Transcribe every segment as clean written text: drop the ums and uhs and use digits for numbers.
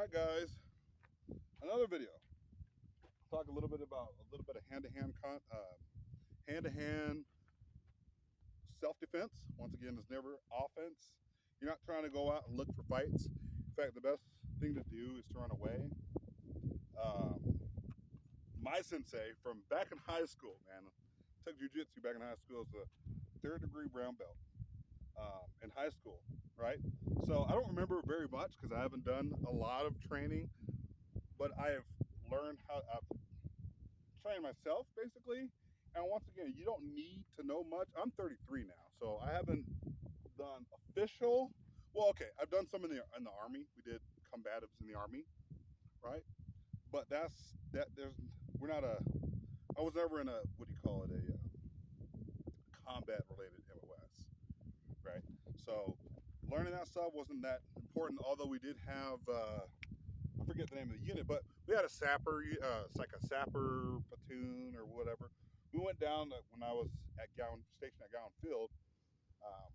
Alright guys, another video. Talk a little bit about of hand-to-hand self-defense. Once again, it's never offense. You're not trying to go out and look for fights. In fact, the best thing to do is to run away. My sensei from back in high school, man, took jiu-jitsu back in high school as a third-degree brown belt in high school, right? So I don't remember very much because I haven't done a lot of training, but I have learned how I've trained myself basically. And once again, you don't need to know much. I'm 33 now, so I haven't done official. Well, okay, I've done some in the army. We did combatives in the army, right? But that's that. There's we're not a. I was never in a what do you call it, a combat related MOS, right? So learning that stuff wasn't that important. Although we did have I forget the name of the unit, but we had a sapper. It's like a sapper platoon or whatever. We went down when I was at Gowan Station at Gowan Field. Um,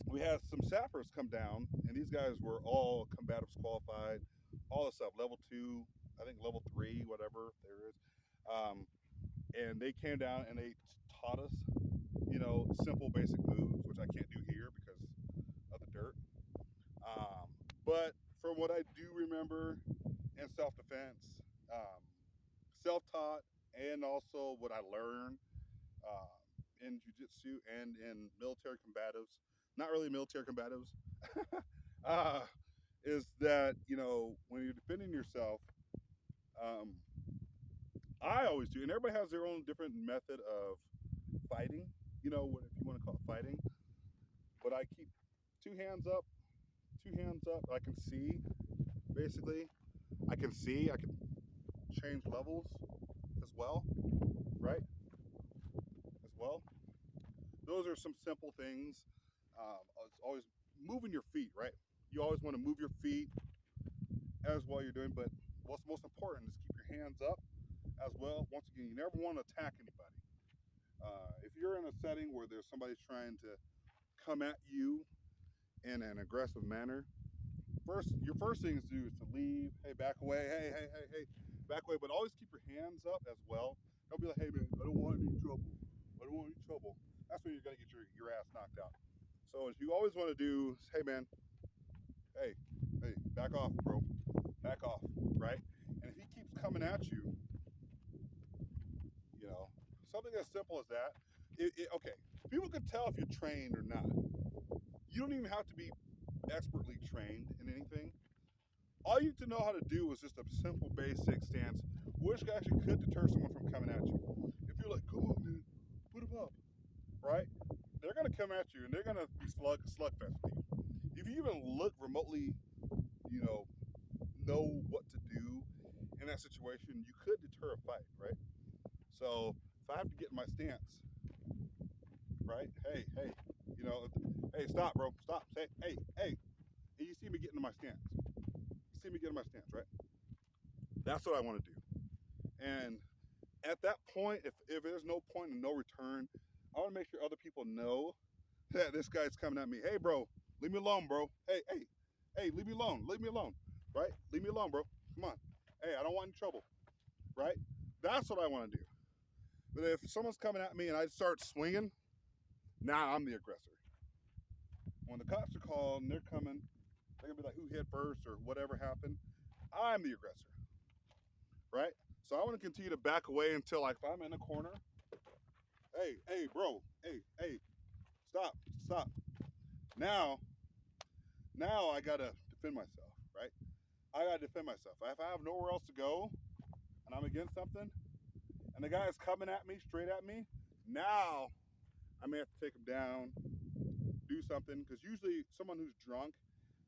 we had some sappers come down, and these guys were all combatives qualified, all this stuff, level 2, I think level 3, whatever there is. And they came down and they taught us, simple basic moves, which I can't do here because of the dirt. But from what I do remember in self-defense, self-taught, and also what I learned um, in jiu-jitsu and in military combatives, not really military combatives, uh, is that, when you're defending yourself, um, I always do, and everybody has their own different method of fighting, if you want to call it fighting, but I keep two hands up. I can see, basically, I can change levels as well, right? As well. Those are some simple things. It's always moving your feet, right? You always want to move your feet as well you're doing, but what's most important is keep your hands up as well. Once again, you never want to attack anybody. If you're in a setting where there's somebody trying to come at you in an aggressive manner, your first thing to do is to leave. Hey, back away. Hey, back away. But always keep your hands up as well. Don't be like, hey man, I don't want any trouble. I don't want any trouble. That's when you're gonna get your ass knocked out. So what you always want to do is, hey man, hey, back off, bro. Back off, right? And if he keeps coming at you, you know, something as simple as that. Okay, people can tell if you're trained or not. You don't even have to be expertly trained in anything. All you have to know how to do is just a simple basic stance, which actually could deter someone from coming at you. If you're like, come on, man, put him up, right? They're gonna come at you and they're gonna be slugfest with you. If you even look remotely, you know what to do in that situation, you could deter a fight, right? So if I have to get in my stance, right? Hey, stop, bro, stop. Say, hey, and you see me getting in my stance. You see me getting in my stance, right? That's what I want to do. And at that point, if there's no point and no return, I want to make sure other people know that this guy's coming at me. Hey, bro, leave me alone, bro. Hey, leave me alone. Leave me alone, right? Leave me alone, bro. Come on. Hey, I don't want any trouble, right? That's what I want to do. But if someone's coming at me and I start swinging, now I'm the aggressor. When the cops are called and they're coming, they're gonna be like, who hit first or whatever happened. I'm the aggressor, right? So I want to continue to back away until, like, if I'm in a corner, hey, bro, hey, stop. Now, I gotta defend myself, right? I gotta defend myself. If I have nowhere else to go and I'm against something, and the guy is coming at me, straight at me, now I may have to take him down, do something, because usually someone who's drunk,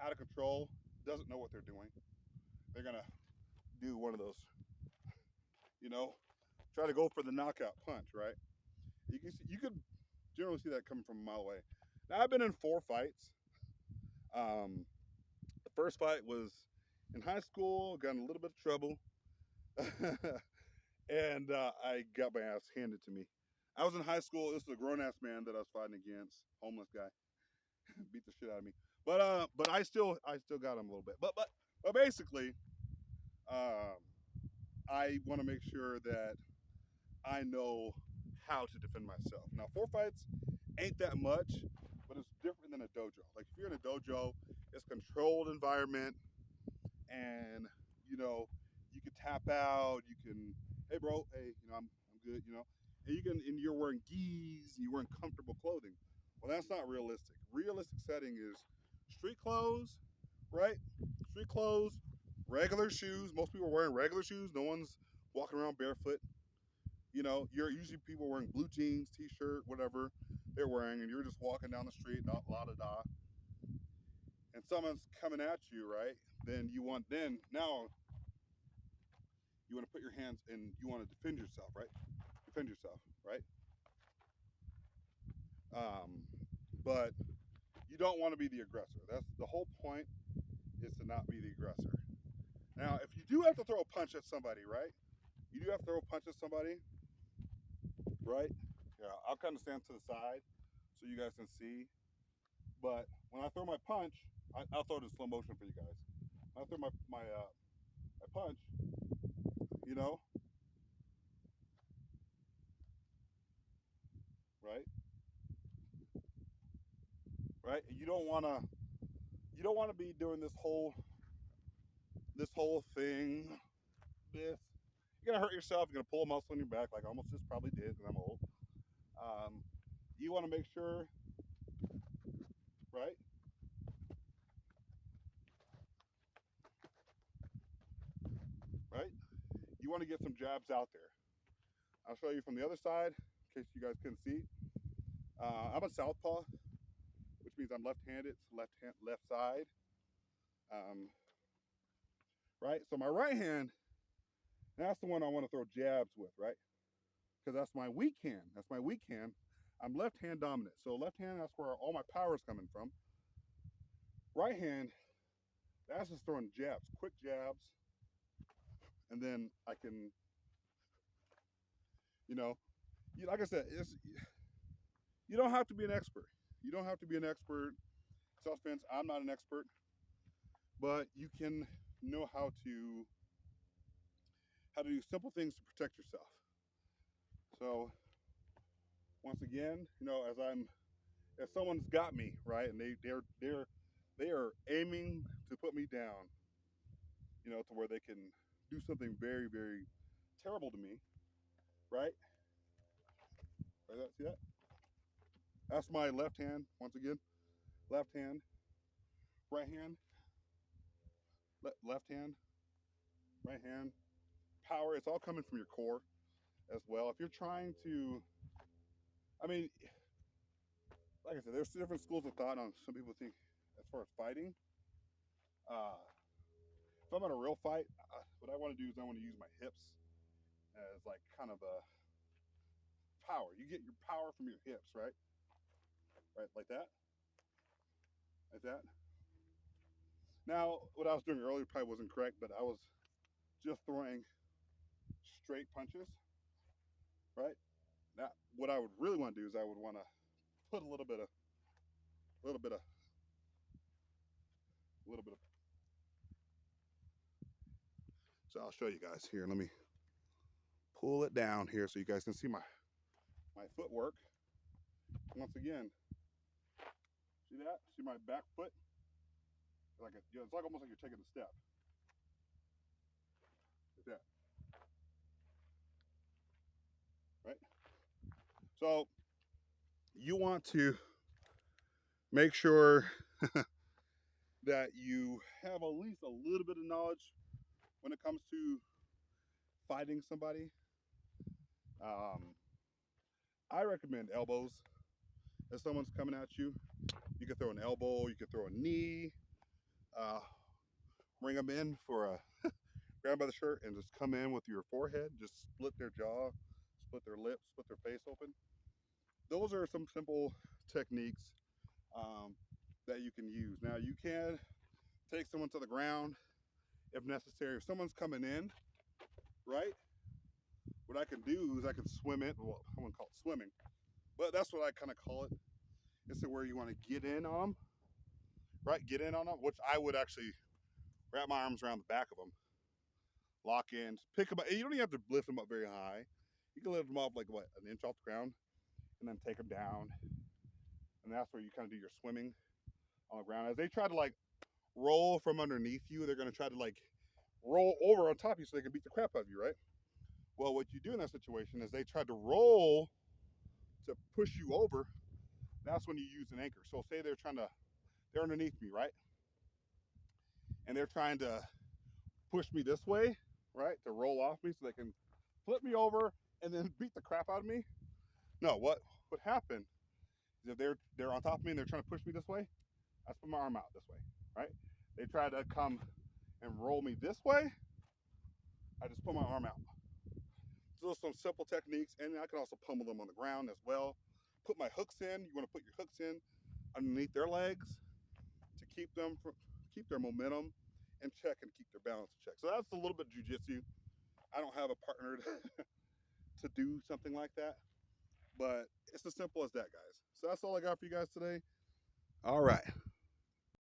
out of control, doesn't know what they're doing. They're gonna do one of those, try to go for the knockout punch, right? You could generally see that coming from a mile away. Now I've been in 4 fights. The first fight was in high school, got in a little bit of trouble, and I got my ass handed to me. I was in high school. This was a grown ass man that I was fighting against, homeless guy, beat the shit out of me. But I still got him a little bit. But But basically, um, I want to make sure that I know how to defend myself. Now, 4 fights ain't that much, but it's different than a dojo. Like if you're in a dojo, it's a controlled environment, and you know you can tap out. You can, hey bro, hey, I'm good. And you can, and you're wearing gis, and you're wearing comfortable clothing. Well, that's not realistic. Realistic setting is street clothes, right? Street clothes, regular shoes. Most people are wearing regular shoes. No one's walking around barefoot. You're usually people wearing blue jeans, t-shirt, whatever they're wearing, and you're just walking down the street, la da da, and someone's coming at you, right? Then now you want to put your hands and you want to defend yourself, right? Defend yourself, right? Um, but you don't want to be the aggressor. That's the whole point, is to not be the aggressor. Now, if you do have to throw a punch at somebody, right? You do have to throw a punch at somebody, right? Yeah, I'll kind of stand to the side so you guys can see. But when I throw my punch, I'll throw it in slow motion for you guys. When I throw my punch, you know, right, right. You don't wanna be doing this whole thing. This You're gonna hurt yourself. You're gonna pull a muscle in your back, like I almost just probably did because I'm old. Um, you want to make sure, right, right. You want to get some jabs out there. I'll show you from the other side in case you guys couldn't see. I'm a southpaw, which means I'm left-handed, left side. Um, right. So my right hand, that's the one I want to throw jabs with, right? Because that's my weak hand. That's my weak hand. I'm left hand dominant. So left hand, that's where all my power is coming from. Right hand, that's just throwing jabs, quick jabs, and then I can, you know, like I said, you don't have to be an expert. You don't have to be an expert. Self defense, I'm not an expert, but you can know how to do simple things to protect yourself. So once again, if someone's got me right, and they are aiming to put me down, to where they can do something very, very terrible to me, right? Right, see that? That's my left hand. Once again, left hand, right hand, left hand, right hand. Power. It's all coming from your core as well. If you're trying to, I mean, like I said, there's different schools of thought on. Some people think, as far as fighting, uh, if I'm in a real fight, what I want to do is I want to use my hips as like kind of a power. You get your power from your hips, right? Right, like that, like that. Now, what I was doing earlier probably wasn't correct, but I was just throwing straight punches, right? Now, what I would really want to do is I would want to put a little bit of. So I'll show you guys here. Let me pull it down here so you guys can see my footwork. Once again, see that? See my back foot? It's like almost like you're taking a step. Like that, right? So you want to make sure that you have at least a little bit of knowledge when it comes to fighting somebody. Um, I recommend elbows. If someone's coming at you, you can throw an elbow, you can throw a knee, uh, bring them in for a grab by the shirt and just come in with your forehead, just split their jaw, split their lips, split their face open. Those are some simple techniques um, that you can use. Now you can take someone to the ground if necessary. If someone's coming in, right? What I can do is I can swim it. Well, I wouldn't call it swimming, but that's what I kind of call it. It's where you want to get in on them, right? Get in on them, which I would actually wrap my arms around the back of them, lock in, pick them up. You don't even have to lift them up very high. You can lift them up like what, an inch off the ground, and then take them down. And that's where you kind of do your swimming on the ground. As they try to like roll from underneath you, they're going to try to like roll over on top of you so they can beat the crap out of you, right? Well, what you do in that situation is they try to roll to push you over. That's when you use an anchor. So say they're underneath me, right? And they're trying to push me this way, right? To roll off me so they can flip me over and then beat the crap out of me. No, what would happen is if they're on top of me and they're trying to push me this way, I just put my arm out this way, right? They try to come and roll me this way, I just put my arm out. So those are some simple techniques, and I can also pummel them on the ground as well. Put my hooks in. You want to put your hooks in underneath their legs to keep their momentum in check and keep their balance in check. So that's a little bit of jujitsu. I don't have a partner to do something like that, but it's as simple as that, guys. So that's all I got for you guys today. All right.